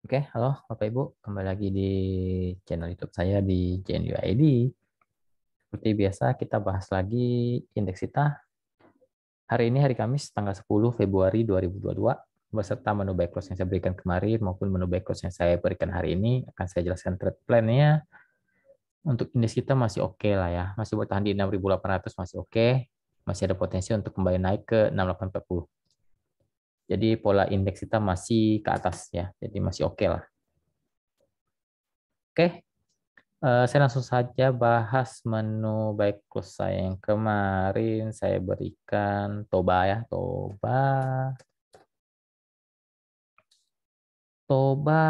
Oke, halo Bapak Ibu, kembali lagi di channel YouTube saya di JNUID. Seperti biasa kita bahas lagi indeks kita. Hari ini hari Kamis tanggal 10 Februari 2022 beserta menu buy close yang saya berikan kemarin maupun menu buy close yang saya berikan hari ini akan saya jelaskan trade plan-nya. Untuk indeks kita masih oke lah ya, masih bertahan di 6.800 masih oke. Masih ada potensi untuk kembali naik ke 6840. Jadi pola indeks kita masih ke atas ya, jadi masih oke lah. Oke, saya langsung saja bahas menu baik close saya yang kemarin saya berikan Toba ya, Toba. Toba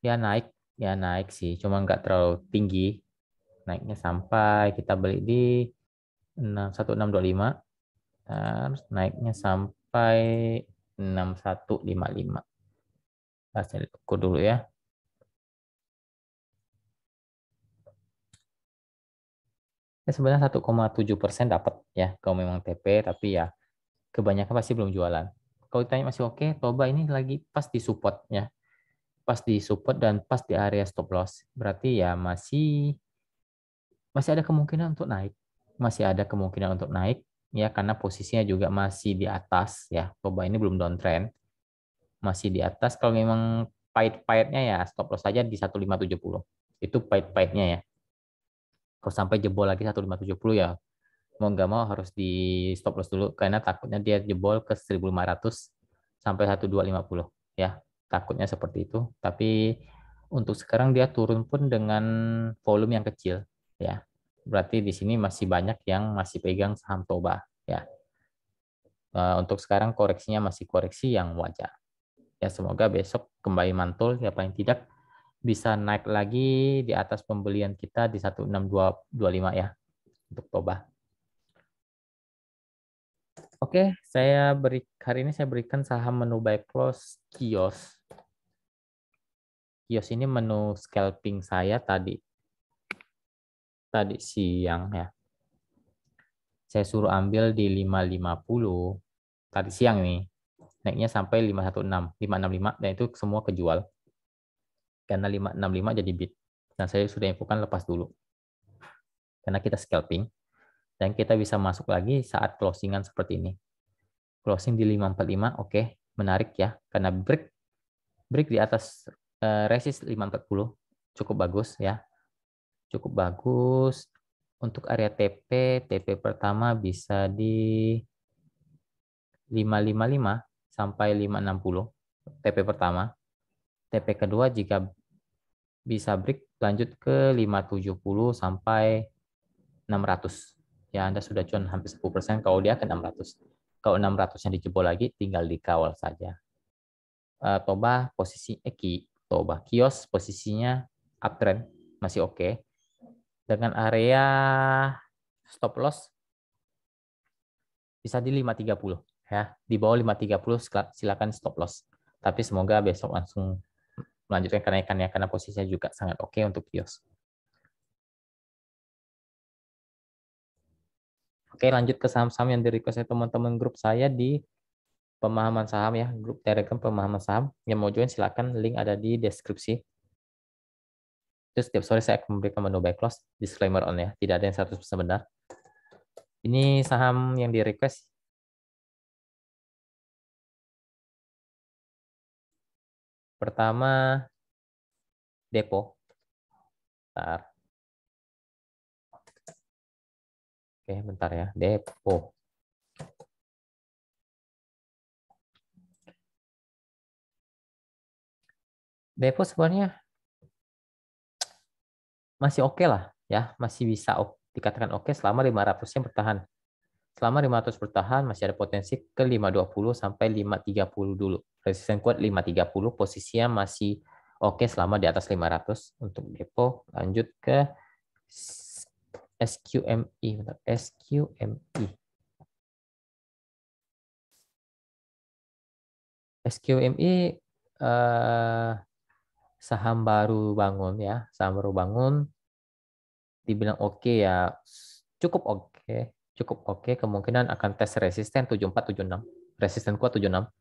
ya naik sih, cuma nggak terlalu tinggi. Naiknya sampai kita beli di 1625, terus naiknya sampai 6155. Saya tunggu dulu ya. Sebenarnya 1,7% dapat ya kalau memang TP, tapi ya kebanyakan pasti belum jualan. Kalau ditanya masih oke, Toba ini lagi pas di support ya, pas di support dan pas di area stop loss. Berarti ya masih masih ada kemungkinan untuk naik, masih ada kemungkinan untuk naik ya karena posisinya juga masih di atas ya. Toba ini belum downtrend, masih di atas. Kalau memang pahit-pahitnya ya stop loss saja di 1570. Itu pahit-pahitnya ya. Kalau sampai jebol lagi 1570 ya mau nggak mau harus di stop loss dulu karena takutnya dia jebol ke 1500 sampai 1250 ya, takutnya seperti itu. Tapi untuk sekarang dia turun pun dengan volume yang kecil ya, berarti di sini masih banyak yang masih pegang saham Toba ya. Untuk sekarang koreksinya masih koreksi yang wajar ya, semoga besok kembali mantul ya, paling tidak bisa naik lagi di atas pembelian kita di 16225 ya untuk Toba. Oke, hari ini saya berikan saham menu buy close Kios. Kios ini menu scalping saya tadi siang ya. Saya suruh ambil di 550 tadi siang nih. Naiknya sampai 516, 565 dan itu semua kejual. Karena 565 jadi bid. Dan saya sudah infokan lepas dulu. Karena kita scalping dan kita bisa masuk lagi saat closingan seperti ini. Closing di 545, oke, menarik ya karena break break di atas resist 540 cukup bagus ya, cukup bagus. Untuk area TP pertama bisa di 555 sampai 560 TP pertama. TP kedua jika bisa break lanjut ke 570 sampai 600 ya, Anda sudah cuan hampir 10% kalau dia ke 600. Kalau 600-nya dijebol lagi tinggal dikawal saja. Toba posisi Toba Kios posisinya uptrend masih oke dengan area stop loss bisa di 530 ya. Di bawah 530 silakan stop loss. Tapi semoga besok langsung melanjutkan kenaikannya karena posisinya juga sangat oke untuk Kios. Oke, lanjut ke saham-saham yang di request teman-teman grup saya di pemahaman saham ya, grup Telegram pemahaman saham. Yang mau join silakan, link ada di deskripsi. Terus setiap sore saya akan memberikan menu buy close, disclaimer on ya, tidak ada yang 100% benar. Ini saham yang di request. Pertama, Depo. Bentar. Oke, bentar ya. Depo. Depo sebenarnya masih oke lah ya, masih bisa dikatakan oke selama 500-nya bertahan. Selama 500 bertahan masih ada potensi ke 520 sampai 530 dulu. Resisten kuat 530, posisinya masih oke selama di atas 500 untuk Depo. Lanjut ke SQMI, SQMI. SQMI saham baru bangun ya, saham baru bangun dibilang oke ya, cukup oke, cukup oke. Kemungkinan akan tes resisten 74 76, resisten kuat 76.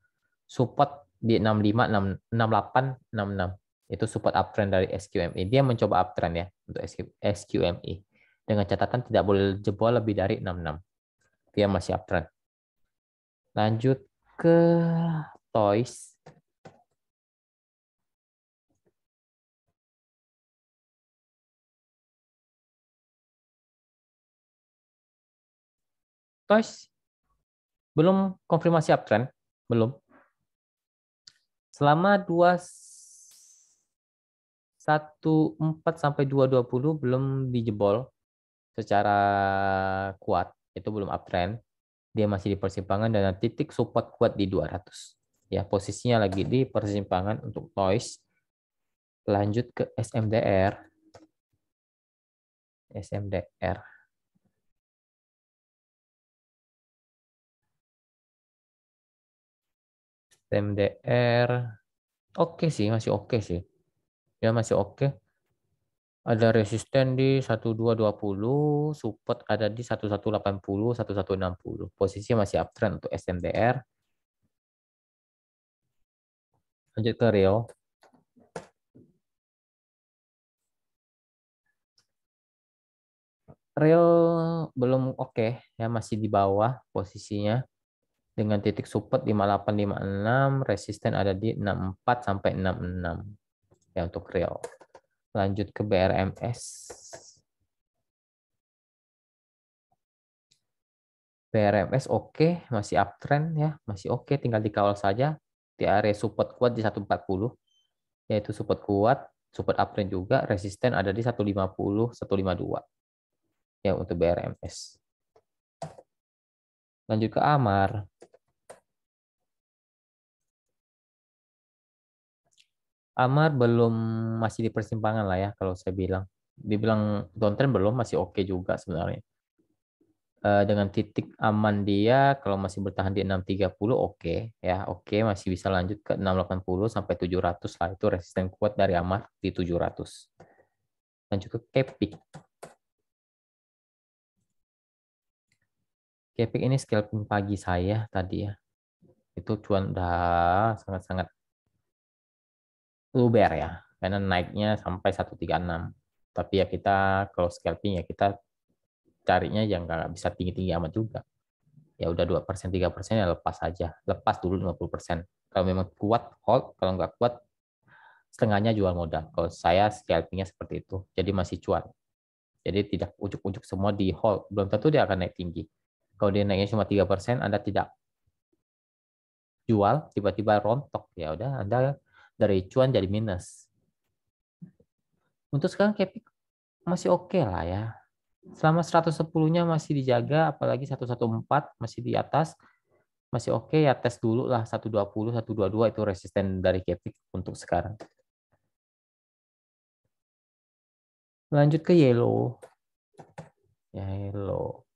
support di 65, 68, 66. Itu support uptrend dari SQMI. Dia mencoba uptrend ya untuk SQMI. Dengan catatan tidak boleh jebol lebih dari 66. Dia masih uptrend. Lanjut ke Toys. Toys belum konfirmasi uptrend, belum. Selama 214 sampai 220 belum dijebol secara kuat, itu belum uptrend. Dia masih di persimpangan dan titik support kuat di 200. Ya, posisinya lagi di persimpangan untuk Toys. Lanjut ke SMDR. SMDR. SMDR. Oke sih, masih oke sih. Ya masih oke. Ada resisten di 1220, support ada di 1180, 1160. Posisinya masih uptrend untuk SMDR. Lanjut ke Rio. Rio belum oke ya, masih di bawah posisinya dengan titik support 5856, resisten ada di 64 sampai 66 ya untuk Rio. Lanjut ke BRMS. BRMS oke, masih uptrend ya, masih oke, tinggal dikawal saja di area support kuat di 140, yaitu support kuat, support uptrend juga, resisten ada di 150, 152 ya untuk BRMS. Lanjut ke AMAR. AMAR belum, masih di persimpangan lah ya kalau saya bilang. Dibilang downtrend belum, masih oke juga sebenarnya. Dengan titik aman dia kalau masih bertahan di 630 oke ya, oke masih bisa lanjut ke 680 sampai 700 lah, itu resisten kuat dari AMAR di 700. Lanjut ke Kepik. Kepik ini scalping pagi saya tadi ya. Itu cuan udah sangat-sangat luber ya, karena naiknya sampai 136. Tapi ya kita kalau scalping ya kita carinya yang nggak bisa tinggi-tinggi amat juga. Ya udah 2%, 3% ya lepas aja. Lepas dulu 50%. Kalau memang kuat, hold. Kalau nggak kuat, setengahnya jual modal. Kalau saya scalpingnya seperti itu. Jadi masih cuan. Jadi tidak ujuk-ujuk semua di hold. Belum tentu dia akan naik tinggi. Kalau dia naiknya cuma 3%, Anda tidak jual, tiba-tiba rontok. Ya udah, Anda dari cuan jadi minus. Untuk sekarang Kepik masih oke lah ya. Selama 110-nya masih dijaga, apalagi 114 masih di atas, masih oke ya, tes dulu lah 120, 122 itu resisten dari Kepik untuk sekarang. Lanjut ke Yellow. Yellow.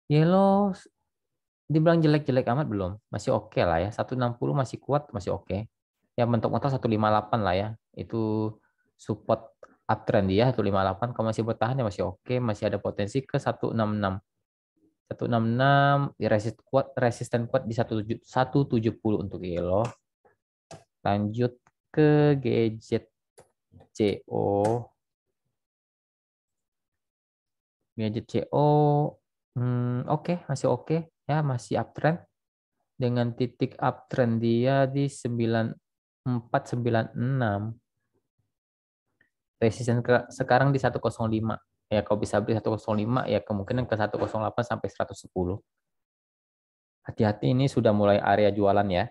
Yellow dibilang jelek-jelek amat belum, masih oke lah ya. 160 masih kuat, masih oke. Ya mentok-mentok 158 lah ya. Itu support uptrend dia 158, kalau masih bertahan ya masih oke, masih ada potensi ke 166. 166 di resisten kuat di 170 untuk Yellow. Lanjut ke gadget CO. Gadget CO oke, masih oke ya, masih uptrend dengan titik uptrend dia di 9496. Resisten sekarang di 105. Ya kalau bisa beli 105 ya kemungkinan ke 108 sampai 110. Hati-hati, ini sudah mulai area jualan ya.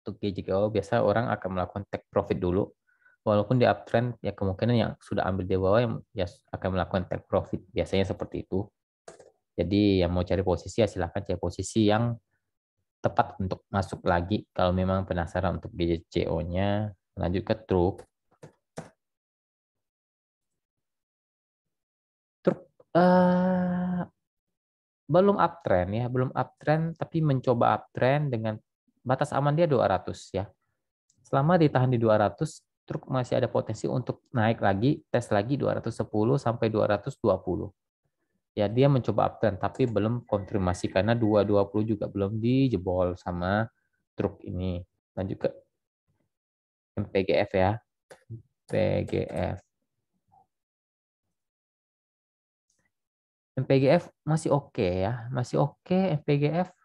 Untuk GJKO biasa orang akan melakukan take profit dulu. Walaupun di uptrend ya kemungkinan yang sudah ambil di bawah yang ya akan melakukan take profit. Biasanya seperti itu. Jadi yang mau cari posisi ya silahkan cari posisi yang tepat untuk masuk lagi kalau memang penasaran untuk GJCO-nya. Lanjut ke truk. Truk belum uptrend ya, belum uptrend tapi mencoba uptrend dengan batas aman dia 200 ya. Selama ditahan di 200, truk masih ada potensi untuk naik lagi, tes lagi 210 sampai 220. Ya, dia mencoba uptrend tapi belum konfirmasi karena 220 juga belum dijebol sama truk ini. Lanjut ke MPGF ya. PGF. MPGF masih oke ya, masih oke MPGF.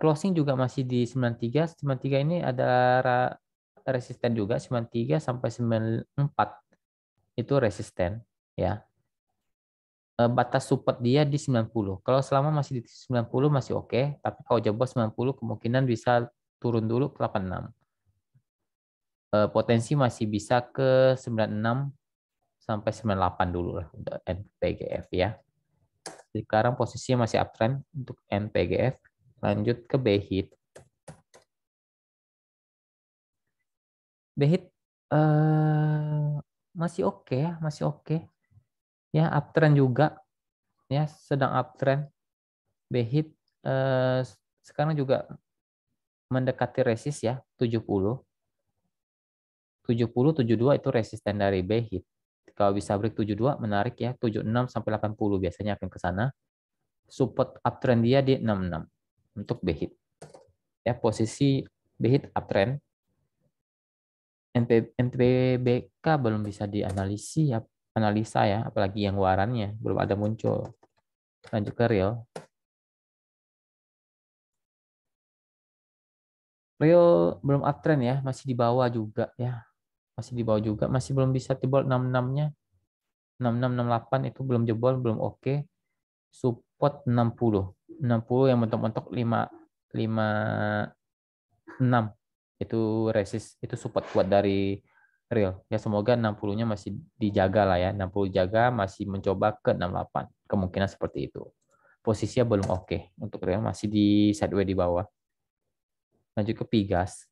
Closing juga masih di 93. 93 ini ada resisten juga 93 sampai 94 itu resisten ya. Batas support dia di 90. Kalau selama masih di 90 masih oke, tapi kalau jebol 90 kemungkinan bisa turun dulu ke 86. Potensi masih bisa ke 96 sampai 98 dulu lah untuk NPGF ya. Sekarang posisinya masih uptrend untuk NPGF. Lanjut ke BHIT. BHIT masih oke ya, masih oke. Ya, uptrend juga ya, sedang uptrend. BHIT sekarang juga mendekati resist ya, 70. 70, 72 itu resisten dari BHIT. Kalau bisa break 72 menarik ya, 76 sampai 80 biasanya akan ke sana. Support uptrend dia di 66 untuk BHIT. Ya, posisi BHIT uptrend. NPBK belum bisa dianalisi ya, analisa ya, apalagi yang warannya belum ada muncul. Lanjut ke real. Real belum uptrend ya, masih di bawah juga ya. Masih di bawah juga, masih belum bisa jebol 66-nya. 66, 68 itu belum jebol, belum oke. Support 60. 60 yang mentok-mentok 56. Itu resist, itu support kuat dari real. Ya semoga 60-nya masih dijaga lah ya. 60 jaga masih mencoba ke 68. Kemungkinan seperti itu. Posisinya belum oke. Untuk real masih di sideways di bawah. Lanjut ke Pigas.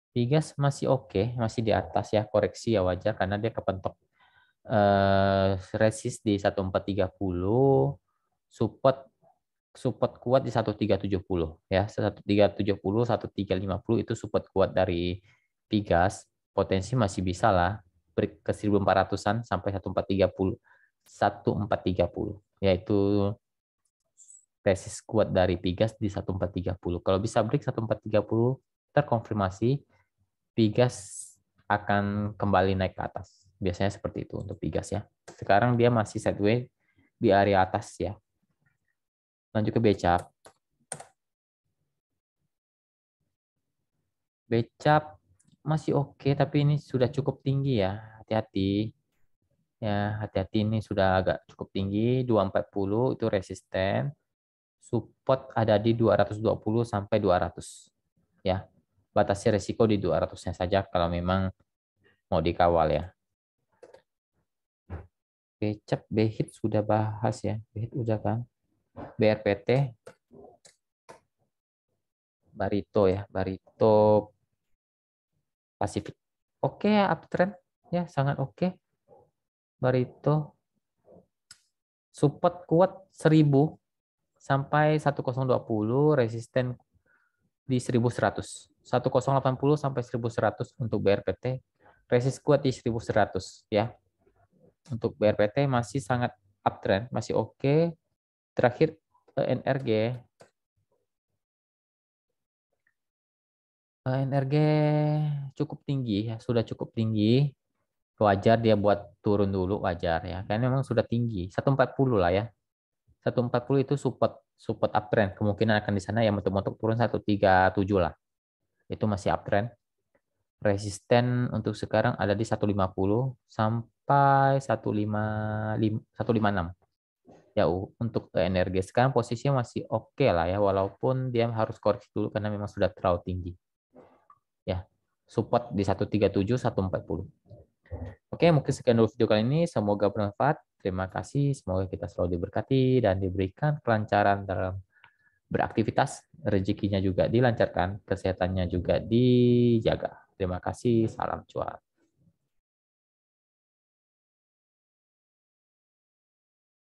Pigas masih oke, masih di atas ya, koreksi ya wajar karena dia kepentok resist di 1430, support support kuat di 1370 ya. 1370, 1350 itu support kuat dari Pigas. Potensi masih bisa lah break ke 1400-an sampai 1430. 1430 yaitu resist kuat dari Pigas di 1430. Kalau bisa break 1430 terkonfirmasi, Pigas akan kembali naik ke atas. Biasanya seperti itu untuk Pigas ya. Sekarang dia masih sideways di area atas ya. Lanjut ke Becap. Becap masih oke, tapi ini sudah cukup tinggi ya. Hati-hati. Ya, hati-hati ini sudah agak cukup tinggi. 240 itu resisten. Support ada di 220 sampai 200. Ya, batasi resiko di 200-nya saja kalau memang mau dikawal ya. Becap, BHIT sudah bahas ya. BHIT udah kan. BRPT, Barito ya. Barito Pasifik. Oke ya, uptrend. Ya, sangat oke. Barito. Support kuat 1000 sampai 1020, resisten di 1100. 1080 sampai 1100 untuk BRPT. Resist kuat di 1100 ya. Untuk BRPT masih sangat uptrend, masih oke. Terakhir NRG. NRG cukup tinggi ya, sudah cukup tinggi. Wajar dia buat turun dulu, wajar ya. Karena memang sudah tinggi, 140 lah ya. 140 itu support support uptrend. Kemungkinan akan di sana ya mentok-mentok turun 137 lah. Itu masih uptrend. Resisten untuk sekarang ada di 150 sampai 156. Ya, untuk energi sekarang posisinya masih oke lah ya, walaupun dia harus koreksi dulu karena memang sudah terlalu tinggi. Ya, support di 137, 140. Oke, mungkin sekian dulu video kali ini. Semoga bermanfaat. Terima kasih. Semoga kita selalu diberkati dan diberikan kelancaran dalam beraktivitas. Rezekinya juga dilancarkan, kesehatannya juga dijaga. Terima kasih. Salam cuan.